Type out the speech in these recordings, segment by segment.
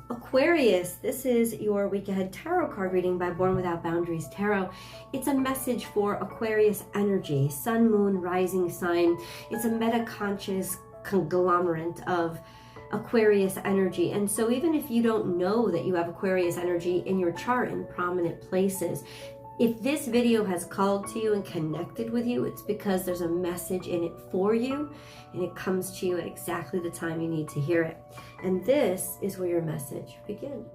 Aquarius, this is your week ahead tarot card reading by Born Without Boundaries Tarot. It's a message for Aquarius energy, sun, moon, rising sign. It's a meta-conscious conglomerate of Aquarius energy. And so even if you don't know that you have Aquarius energy in your chart in prominent places, if this video has called to you and connected with you, it's because there's a message in it for you, and it comes to you at exactly the time you need to hear it. And this is where your message begins.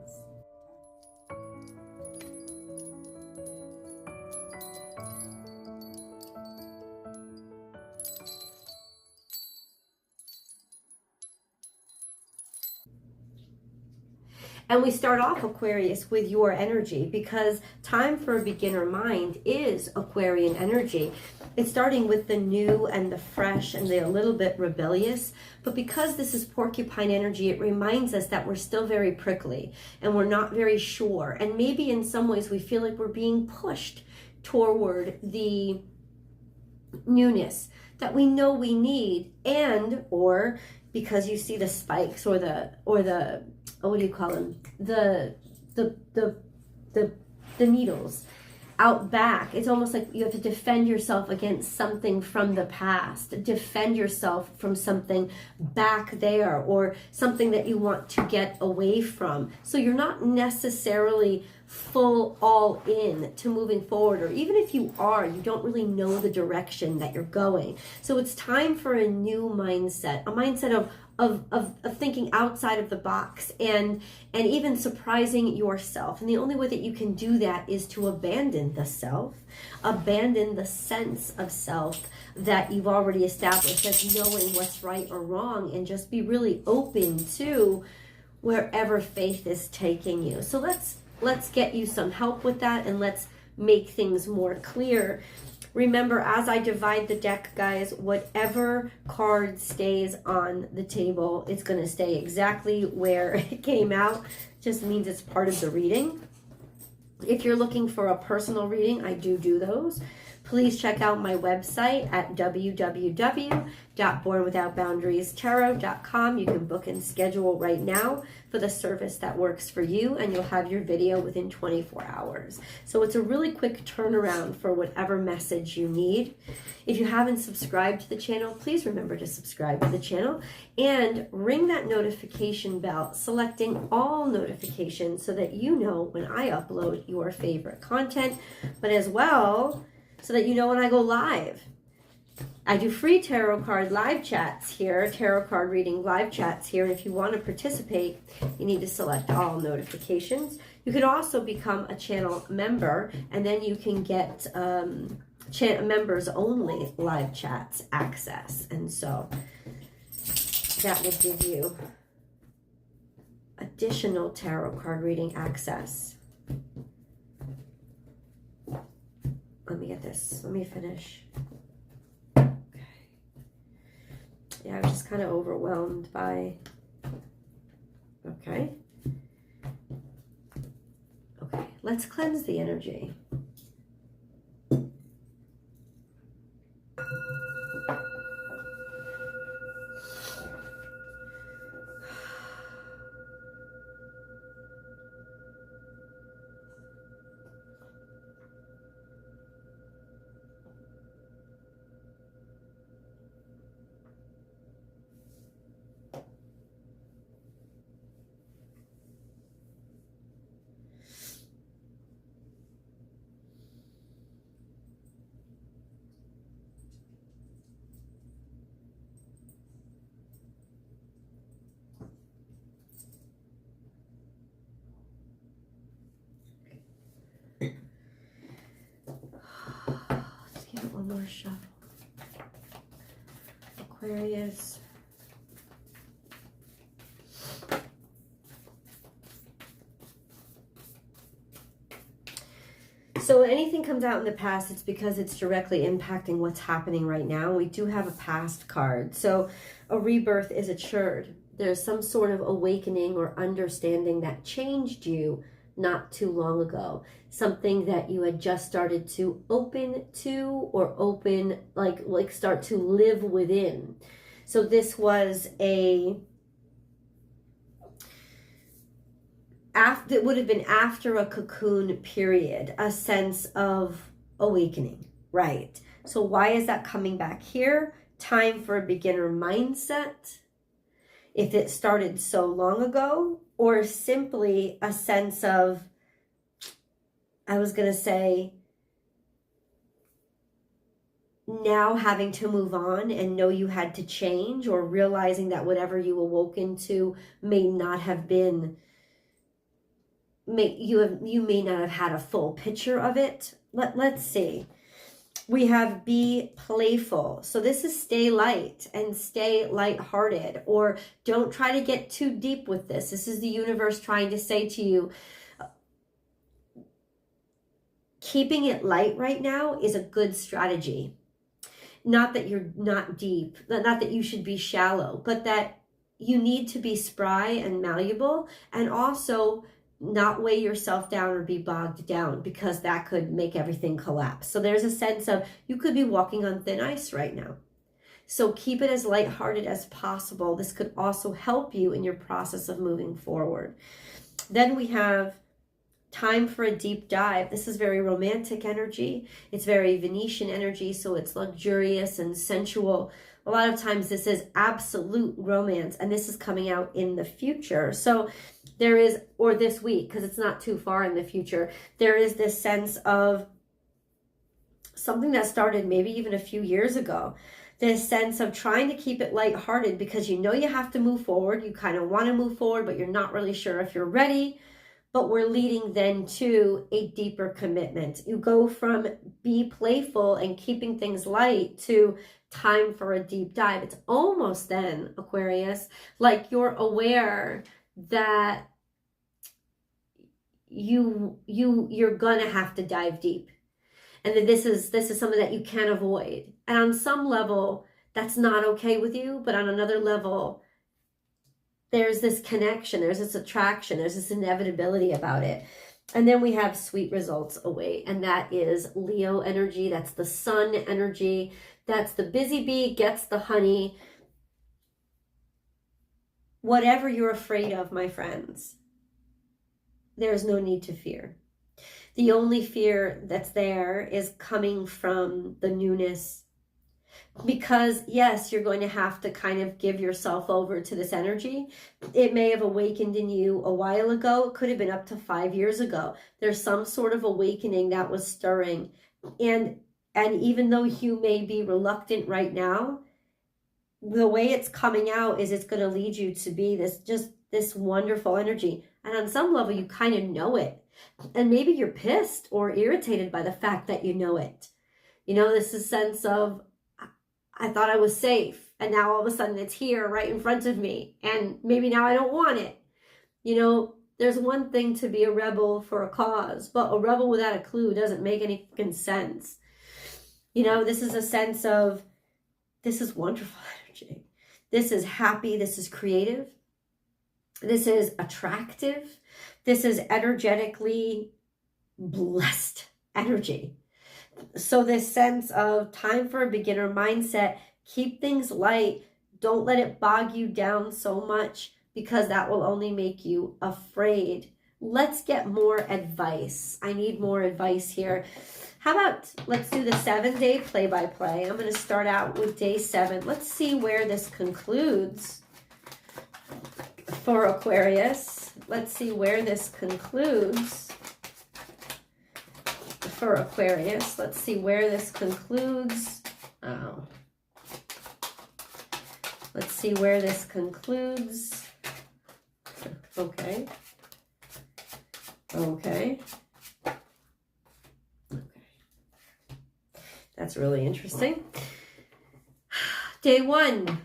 And we start off, Aquarius, with your energy, because time for a beginner mind is Aquarian energy. It's starting with the new and the fresh and the a little bit rebellious. But because this is porcupine energy, it reminds us that we're still very prickly and we're not very sure. And maybe in some ways we feel like we're being pushed toward the newness that we know we need, and or because you see the spikes or the what do you call them? The needles out back. It's almost like you have to defend yourself against something from the past, defend yourself from something back there or something that you want to get away from. So you're not necessarily full all in to moving forward, or even if you are, you don't really know the direction that you're going. So it's time for a new mindset, a mindset of thinking outside of the box and even surprising yourself. And the only way that you can do that is to abandon the self, abandon the sense of self that you've already established as knowing what's right or wrong, and just be really open to wherever faith is taking you. So let's get you some help with that, and let's make things more clear. Remember, as I divide the deck, guys, whatever card stays on the table, it's going to stay exactly where it came out. Just means it's part of the reading. If you're looking for a personal reading, I do those. Please check out my website at www.bornwithoutboundariestarot.com. You can book and schedule right now for the service that works for you, and you'll have your video within 24 hours. So it's a really quick turnaround for whatever message you need. If you haven't subscribed to the channel, please remember to subscribe to the channel and ring that notification bell, selecting all notifications so that you know when I upload your favorite content, but as well, so that you know when I go live. I do free tarot card live chats here, tarot card reading live chats here. And if you want to participate, you need to select all notifications. You could also become a channel member, and then you can get members only live chats access. And so that will give you additional tarot card reading access. Let me get this. Let me finish. Okay. Yeah, I was just kind of overwhelmed by... Okay. Okay, let's cleanse the energy. One more shuffle. Aquarius. So anything comes out in the past, it's because it's directly impacting what's happening right now. We do have a past card. So a rebirth is assured. There's some sort of awakening or understanding that changed you not too long ago. Something that you had just started to open to, or open, like start to live within. So this was a after, it would have been after a cocoon period, a sense of awakening, right? So why is that coming back here? Time for a beginner mindset. If it started so long ago, or simply a sense of, I was going to say, now having to move on and know you had to change, or realizing that whatever you awoke into may not have been, you may not have had a full picture of it. Let's see. We have be playful. So this is stay light and stay lighthearted, or don't try to get too deep with this. This is the universe trying to say to you, keeping it light right now is a good strategy. Not that you're not deep, not that you should be shallow, but that you need to be spry and malleable, and also not weigh yourself down or be bogged down, because that could make everything collapse. So there's a sense of, you could be walking on thin ice right now. So keep it as lighthearted as possible. This could also help you in your process of moving forward. Then we have time for a deep dive. This is very romantic energy. It's very Venetian energy, so it's luxurious and sensual. A lot of times this is absolute romance, and this is coming out in the future. So there is, or this week, because it's not too far in the future, there is this sense of something that started maybe even a few years ago. This sense of trying to keep it lighthearted because you know you have to move forward. You kind of want to move forward, but you're not really sure if you're ready. But we're leading then to a deeper commitment. You go from be playful and keeping things light to time for a deep dive. It's almost then, Aquarius, like you're aware that you're gonna have to dive deep, and that this is something that you can't avoid. And on some level, that's not okay with you, but on another level, there's this connection, there's this attraction, there's this inevitability about it. And then we have sweet results await, and that is Leo energy. That's the sun energy. That's the busy bee gets the honey. Whatever you're afraid of, my friends, there's no need to fear. The only fear that's there is coming from the newness. Because yes, you're going to have to kind of give yourself over to this energy. It may have awakened in you a while ago. It could have been up to 5 years ago. There's some sort of awakening that was stirring. And even though you may be reluctant right now, the way it's coming out is it's going to lead you to be this wonderful energy. And on some level, you kind of know it. And maybe you're pissed or irritated by the fact that you know it. You know, this is a sense of, I thought I was safe, and now all of a sudden it's here right in front of me, and maybe now I don't want it. You know, there's one thing to be a rebel for a cause, but a rebel without a clue doesn't make any fucking sense. You know, this is a sense of, this is wonderful energy. This is happy. This is creative. This is attractive. This is energetically blessed energy. So this sense of time for a beginner mindset, keep things light. Don't let it bog you down so much, because that will only make you afraid. Let's get more advice. I need more advice here. How about, let's do the 7-day play-by-play. I'm going to start out with day 7. Let's see where this concludes for Aquarius. Let's see where this concludes for Aquarius. Let's see where this concludes. Oh. Let's see where this concludes. Okay. Okay. That's really interesting. Day 1.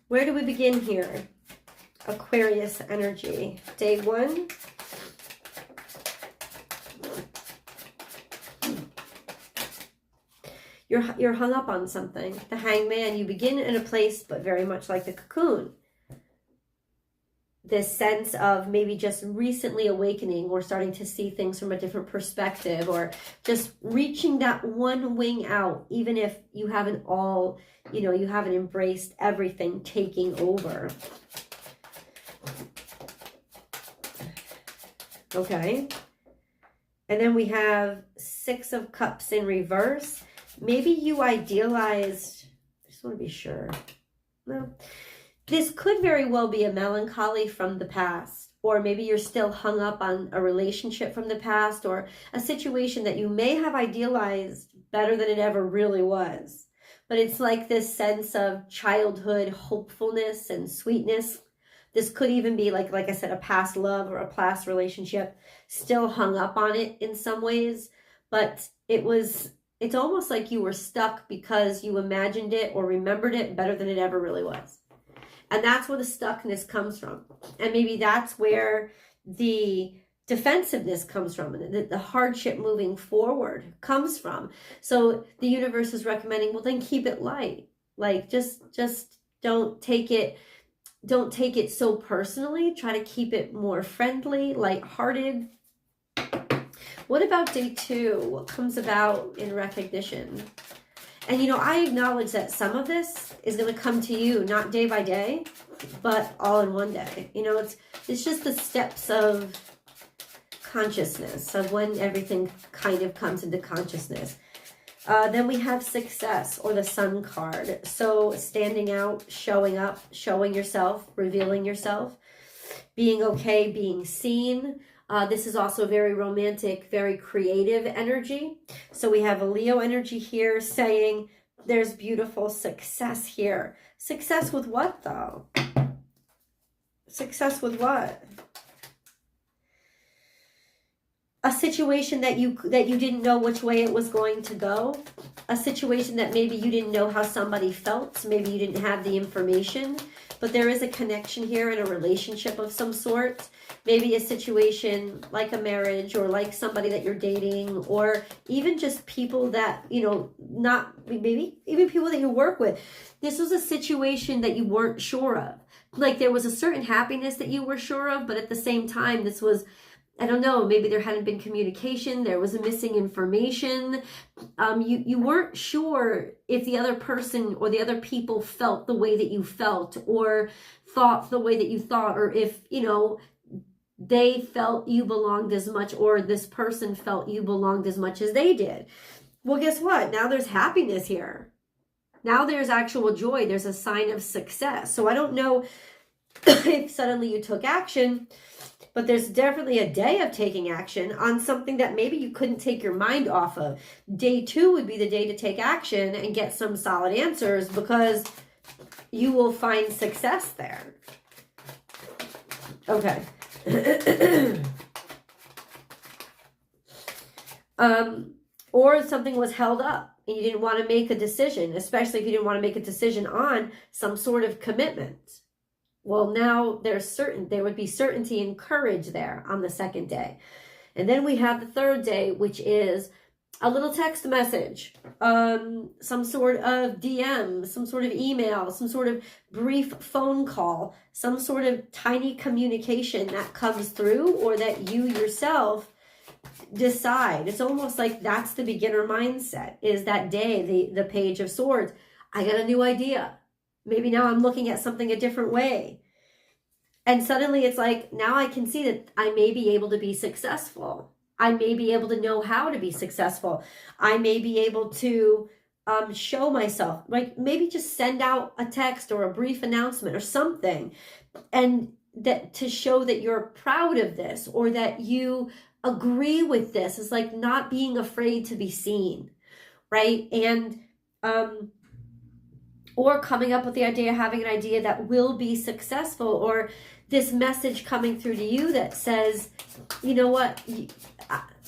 Where do we begin here? Aquarius energy. Day 1. You're hung up on something. The Hangman, you begin in a place, but very much like the Cocoon. This sense of maybe just recently awakening, or starting to see things from a different perspective, or just reaching that one wing out, even if you haven't all, you haven't embraced everything taking over. Okay. And then we have Six of Cups in reverse. Maybe you idealized, I just want to be sure. No. This could very well be a melancholy from the past, or maybe you're still hung up on a relationship from the past, or a situation that you may have idealized better than it ever really was. But it's like this sense of childhood hopefulness and sweetness. This could even be like I said, a past love or a past relationship, still hung up on it in some ways. But it's almost like you were stuck because you imagined it or remembered it better than it ever really was. And that's where the stuckness comes from. And maybe that's where the defensiveness comes from, and the hardship moving forward comes from. So the universe is recommending, well, then keep it light. Like just don't take it so personally. Try to keep it more friendly, lighthearted. What about day 2? What comes about in recognition? And, I acknowledge that some of this is going to come to you, not day by day, but all in one day. It's just the steps of consciousness, of when everything kind of comes into consciousness. Then we have success, or the Sun card. So standing out, showing up, showing yourself, revealing yourself, being okay, being seen. This is also very romantic, very creative energy. So we have a Leo energy here saying there's beautiful success here. Success with what, though? Success with what? A situation that you didn't know which way it was going to go. A situation that maybe you didn't know how somebody felt. Maybe you didn't have the information. But there is a connection here in a relationship of some sort. Maybe a situation like a marriage, or like somebody that you're dating, or even just people that, not maybe even people that you work with. This was a situation that you weren't sure of. Like there was a certain happiness that you were sure of, but at the same time, this was, I don't know, maybe there hadn't been communication, there was a missing information. You weren't sure if the other person or the other people felt the way that you felt, or thought the way that you thought, or if, they felt you belonged as much, or this person felt you belonged as much as they did. Well, guess what? Now there's happiness here. Now there's actual joy. There's a sign of success. So I don't know if suddenly you took action, but there's definitely a day of taking action on something that maybe you couldn't take your mind off of. Day 2 would be the day to take action and get some solid answers, because you will find success there. Okay. Or something was held up and you didn't want to make a decision, especially if you didn't want to make a decision on some sort of commitment. Well, now there would be certainty and courage there on the second day. And then we have the third day, which is a little text message, some sort of DM, some sort of email, some sort of brief phone call, some sort of tiny communication that comes through, or that you yourself decide. It's almost like that's the beginner mindset, is that day, the Page of Swords. I got a new idea. Maybe now I'm looking at something a different way. And suddenly it's like, now I can see that I may be able to be successful. I may be able to know how to be successful. I may be able to show myself, like maybe just send out a text or a brief announcement or something, and that to show that you're proud of this, or that you agree with this. Is like not being afraid to be seen, right? And or coming up with the idea, having an idea that will be successful, or this message coming through to you that says, you know what,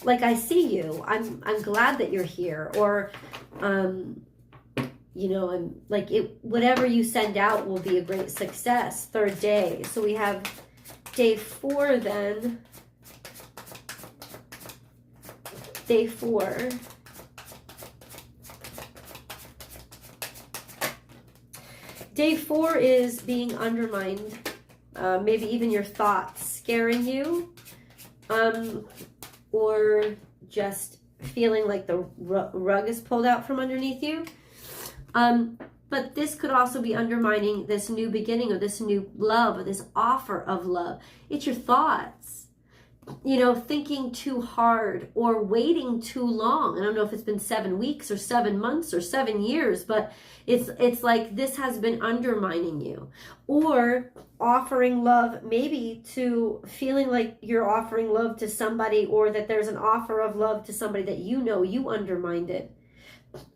like I see you, I'm glad that you're here, or you know, I'm like it, whatever you send out will be a great success. Third day. So we have day 4 then. Day 4. Day 4 is being undermined. Maybe even your thoughts scaring you, or just feeling like the rug is pulled out from underneath you. But this could also be undermining this new beginning, or this new love, or this offer of love. It's your thoughts. thinking too hard or waiting too long. I don't know if it's been 7 weeks or 7 months or 7 years, but it's like this has been undermining you. Or offering love, maybe to feeling like you're offering love to somebody, or that there's an offer of love to somebody that you undermined it,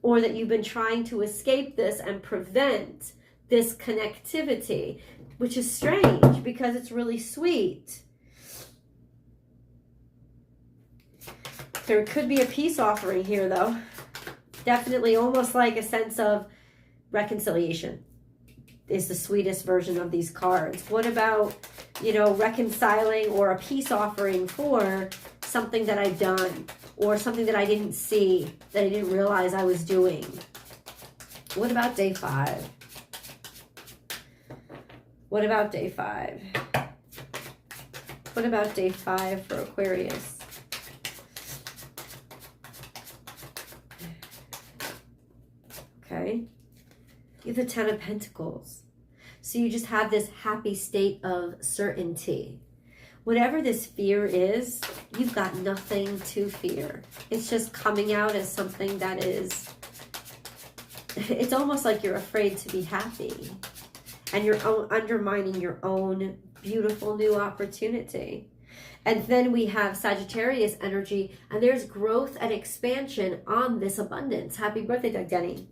or that you've been trying to escape this and prevent this connectivity, which is strange because it's really sweet. There could be a peace offering here, though. Definitely almost like a sense of reconciliation is the sweetest version of these cards. What about, reconciling or a peace offering for something that I've done, or something that I didn't see, that I didn't realize I was doing? What about day 5? What about day 5? What about day 5 for Aquarius? Okay. You have the 10 of Pentacles. So you just have this happy state of certainty. Whatever this fear is, you've got nothing to fear. It's just coming out as something that is, it's almost like you're afraid to be happy. And you're undermining your own beautiful new opportunity. And then we have Sagittarius energy, and there's growth and expansion on this abundance. Happy birthday, Doug Denny.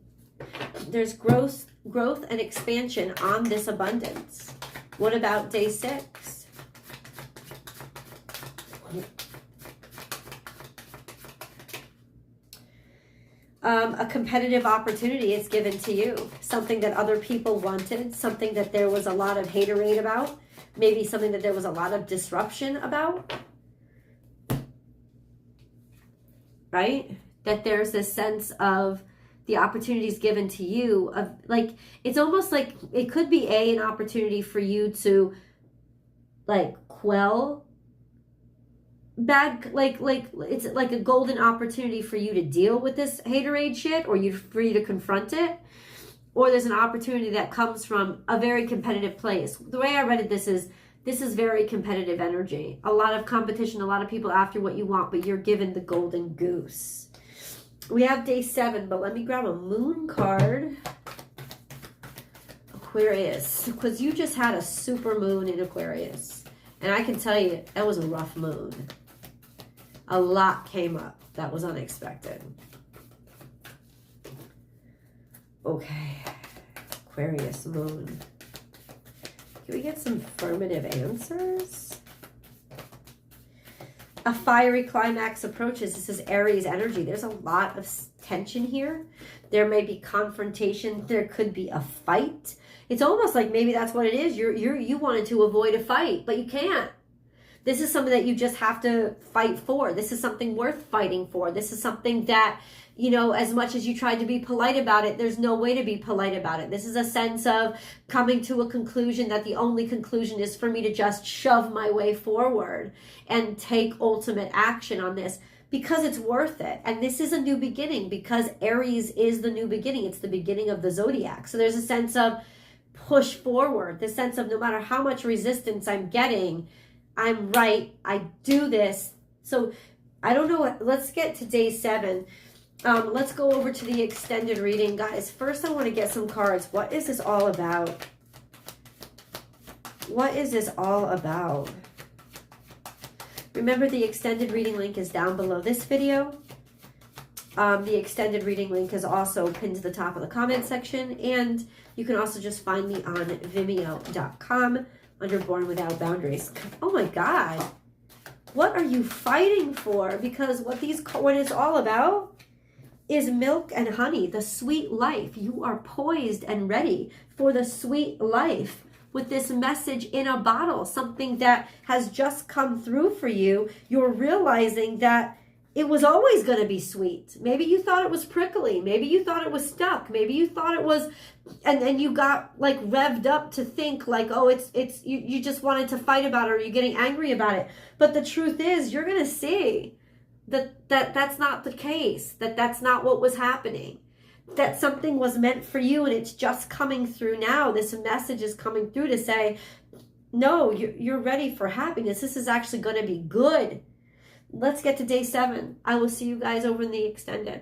There's growth and expansion on this abundance. What about day 6? A competitive opportunity is given to you. Something that other people wanted, something that there was a lot of haterade about, maybe something that there was a lot of disruption about. Right? That there's this sense of the opportunities given to you, of like, it's almost like it could be an opportunity for you to quell bad, it's like a golden opportunity for you to deal with this haterade shit, or for you to confront it. Or there's an opportunity that comes from a very competitive place. The way I read it, this is very competitive energy. A lot of competition, a lot of people after what you want, but you're given the golden goose. We have day 7, but let me grab a moon card. Aquarius, because you just had a super moon in Aquarius. And I can tell you, that was a rough moon. A lot came up that was unexpected. Okay, Aquarius moon. Can we get some affirmative answers? A fiery climax approaches. This is Aries energy. There's a lot of tension here. There may be confrontation. There could be a fight. It's almost like maybe that's what it is. You wanted to avoid a fight, but you can't. This is something that you just have to fight for. This is something worth fighting for. This is something that, as much as you tried to be polite about it, there's no way to be polite about it. This is a sense of coming to a conclusion that the only conclusion is for me to just shove my way forward and take ultimate action on this, because it's worth it. And this is a new beginning, because Aries is the new beginning. It's the beginning of the zodiac. So there's a sense of push forward, the sense of no matter how much resistance I'm getting, I'm right, I do this. So I don't know what, let's get to day 7. Let's go over to the extended reading, guys. First, I want to get some cards. What is this all about? What is this all about? Remember, the extended reading link is down below this video. The extended reading link is also pinned to the top of the comment section. And you can also just find me on Vimeo.com under Born Without Boundaries. Oh my God. What are you fighting for? Because what it's all about is milk and honey, the sweet life. You are poised and ready for the sweet life with this message in a bottle, something that has just come through for you. You're realizing that it was always going to be sweet. Maybe you thought it was prickly. Maybe you thought it was stuck. Maybe you thought it was, and then you got like revved up to think like, oh, you just wanted to fight about it, or you're getting angry about it. But the truth is, you're going to see that's not the case, that's not what was happening, that something was meant for you, and it's just coming through now. This message is coming through to say, No, you're ready for happiness. This is actually going to be good. Let's get to day 7. I will see you guys over in the extended.